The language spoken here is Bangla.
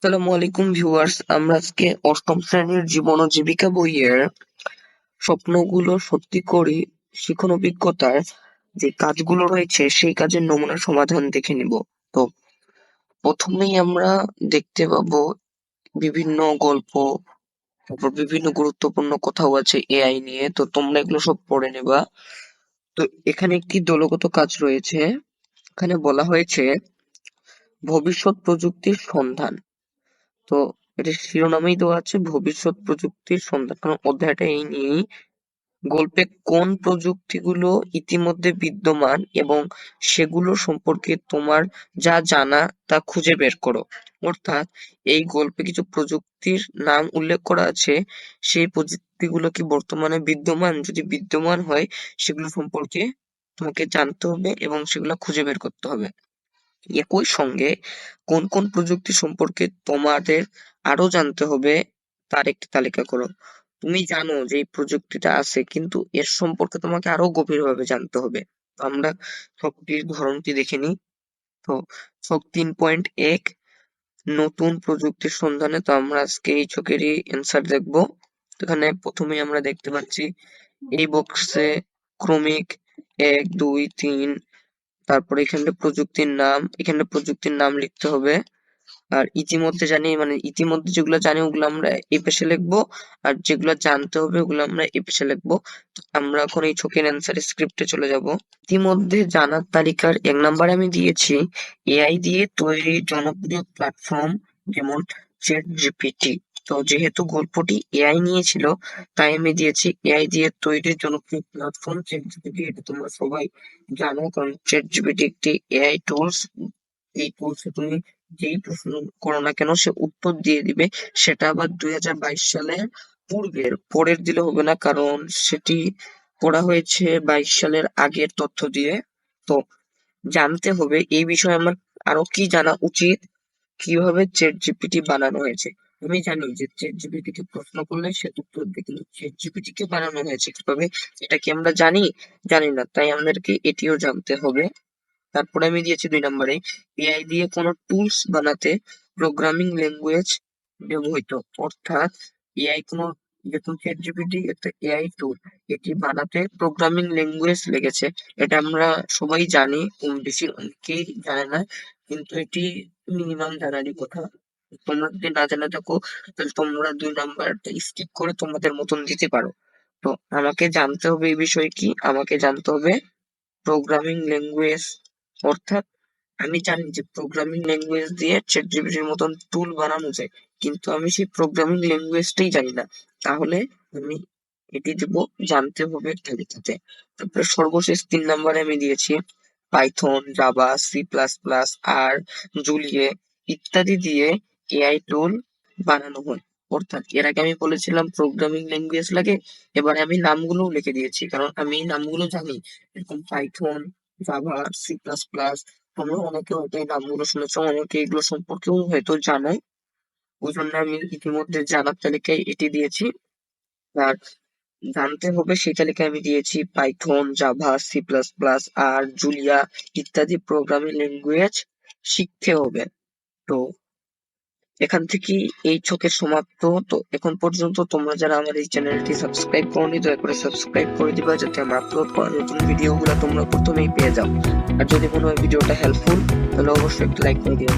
আসসালামু আলাইকুম ভিউয়ার্স, আমরা আজকে অষ্টম শ্রেণীর জীবন ও জীবিকা বইয়ের স্বপ্নগুলো সত্যি করি শিখন অভিজ্ঞতার যে কাজগুলো রয়েছে সেই কাজের নমুনা সমাধান দেখে নিব। তো প্রথমেই আমরা দেখতে পাবো বিভিন্ন গল্প, তারপর বিভিন্ন গুরুত্বপূর্ণ কথাও আছে এআই নিয়ে। তো তোমরা এগুলো সব পড়ে নেবা। তো এখানে একটি দলগত কাজ রয়েছে। এখানে বলা হয়েছে ভবিষ্যৎ প্রযুক্তির সন্ধান। তো এটা শিরোনামেই দেওয়া আছে ভবিষ্যৎ প্রযুক্তির সন্ধান, কারণ অধ্যায়টা এই নিয়েই। গল্পে কোন প্রযুক্তিগুলো ইতিমধ্যে বিদ্যমান এবং সেগুলো সম্পর্কে তোমার যা জানা তা খুঁজে বের করো। অর্থাৎ এই গল্পে কিছু প্রযুক্তির নাম উল্লেখ করা আছে, সেই প্রযুক্তিগুলো কি বর্তমানে বিদ্যমান? যদি বিদ্যমান হয় সেগুলো সম্পর্কে তোমাকে জানতে হবে এবং সেগুলো খুঁজে বের করতে হবে। একই সঙ্গে কোন কোন প্রযুক্তি সম্পর্কে তোমাদের আরো জানতে হবে তার একটি তালিকা করো। তুমি জানো যে এই প্রযুক্তিটা আছে, কিন্তু এর সম্পর্কে তোমাকে আরো গভীরভাবে জানতে হবে। তো আমরা ছকটির ধরনটি দেখে নিই। তো ছক 3.1 নতুন প্রযুক্তির সন্ধানে। তো আমরা আজকে এই ছকেরই অ্যান্সার দেখবো। এখানে প্রথমেই আমরা দেখতে পাচ্ছি এই বক্সে ক্রমিক 1 2 3, তারপরে এখানে প্রযুক্তির নাম লিখতে হবে। আর ইতিমধ্যে যেগুলো জানি ওগুলো আমরা এই পাশে লিখবো, আর যেগুলো জানতে হবে ওগুলো আমরা এই পাশে লিখবো। তো আমরা এখন এই ছকের অ্যান্সার স্ক্রিপ্টে চলে যাব। ইতিমধ্যে জানার তালিকার 1 নম্বরে আমি দিয়েছি এআই দিয়ে তৈরি জনপ্রিয় প্ল্যাটফর্ম, যেমন চ্যাট জিপিটি। তো যেহেতু গল্পটি এআই নিয়ে ছিল, তাই আমি দিয়েছি এআই দিয়ে তৈরি জনপ্রিয় প্ল্যাটফর্ম চ্যাট জিপিটি। এটা তোমরা সবাই জানো, কারণ চ্যাট জিপিটি একটি এআই টুলস। এই টুলসে তুমি যেই প্রশ্ন করো না কেন সে উত্তর দিয়ে দিবে। সেটা আবার 2022 সালের পরের দিলে হবে না, কারণ সেটি করা হয়েছে 22 সালের আগের তথ্য দিয়ে। তো জানতে হবে এই বিষয়ে আমার আরো কি জানা উচিত, কিভাবে চ্যাট জিপিটি বানানো হয়েছে। আমি জানি যে চ্যাট জিপিটি কে প্রশ্ন করলে সে উত্তর দেবে, কিন্তু চ্যাট জিপিটি কে বানানো হয়েছে কিভাবে এটা কি আমরা জানি না, তাই আমাদেরকে এটিও জানতে হবে। তারপরে আমি দিয়েছি 2 নম্বরে এআই দিয়ে কোনো টুলস বানাতে প্রোগ্রামিং ল্যাঙ্গুয়েজ ব্যবহৃত। অর্থাৎ এআই কোনো, যেহেতু চ্যাট জিপিটি একটা এআই টুল, এটি বানাতে প্রোগ্রামিং ল্যাঙ্গুয়েজ লেগেছে। এটা আমরা সবাই জানি, কম বেশি অনেকেই জানে না, কিন্তু এটি মিনিমাম জানারই কথা। তোমরা যদি না জেনে থাকো তাহলে তোমরা 2 নাম্বারটা স্কিপ করে তোমাদের মতন দিতে পারো। তো আমাকে জানতে হবে এই বিষয়ে কি, আমাকে জানতে হবে প্রোগ্রামিং ল্যাঙ্গুয়েজ। অর্থাৎ আমি জানি যে প্রোগ্রামিং ল্যাঙ্গুয়েজ দিয়ে চ্যাট জিপিটির মতন টুল বানানো যায়, কিন্তু আমি সেই প্রোগ্রামিং ল্যাঙ্গুয়েজটাই জানি না। তাহলে আমি এটি দেব জানতে হবে তালিকাতে। তারপরে সর্বশেষ 3 নম্বরে আমি দিয়েছি পাইথন, জাভা, সি++, আর জুলিয়ে ইত্যাদি দিয়ে এআই টুল বানানো হয়। অর্থাৎ এর আগে আমি বলেছিলাম প্রোগ্রামিং ল্যাঙ্গুয়েজ লাগে, এবারে আমি নামগুলোও লিখে দিয়েছি, কারণ আমি এই নামগুলো জানি। এরকম পাইথন, জাভা, সি++, তোমরা অনেকে হয়তো এই নামগুলো শুনেছো, অনেকে এগুলো সম্পর্কেও হয়তো জানো। ওই জন্য আমি ইতিমধ্যে জানার তালিকায় এটি দিয়েছি। আর জানতে হবে সেই তালিকায় আমি দিয়েছি পাইথন, জাভা, সি++, আর জুলিয়া ইত্যাদি প্রোগ্রামিং ল্যাঙ্গুয়েজ শিখতে হবে। তো এখান থেকেই এই ছকের সমাপ্ত। তো এখন পর্যন্ত তোমরা যারা আমার এই চ্যানেলটি সাবস্ক্রাইব করোনি, দয়া করে সাবস্ক্রাইব করে দিবা, যাতে আমার আপলোড করা নতুন ভিডিওগুলো তোমরা প্রথমেই পেয়ে যাও। আর যদি মনে হয় ভিডিওটা হেল্পফুল, তাহলে অবশ্যই একটা লাইক করে দিও।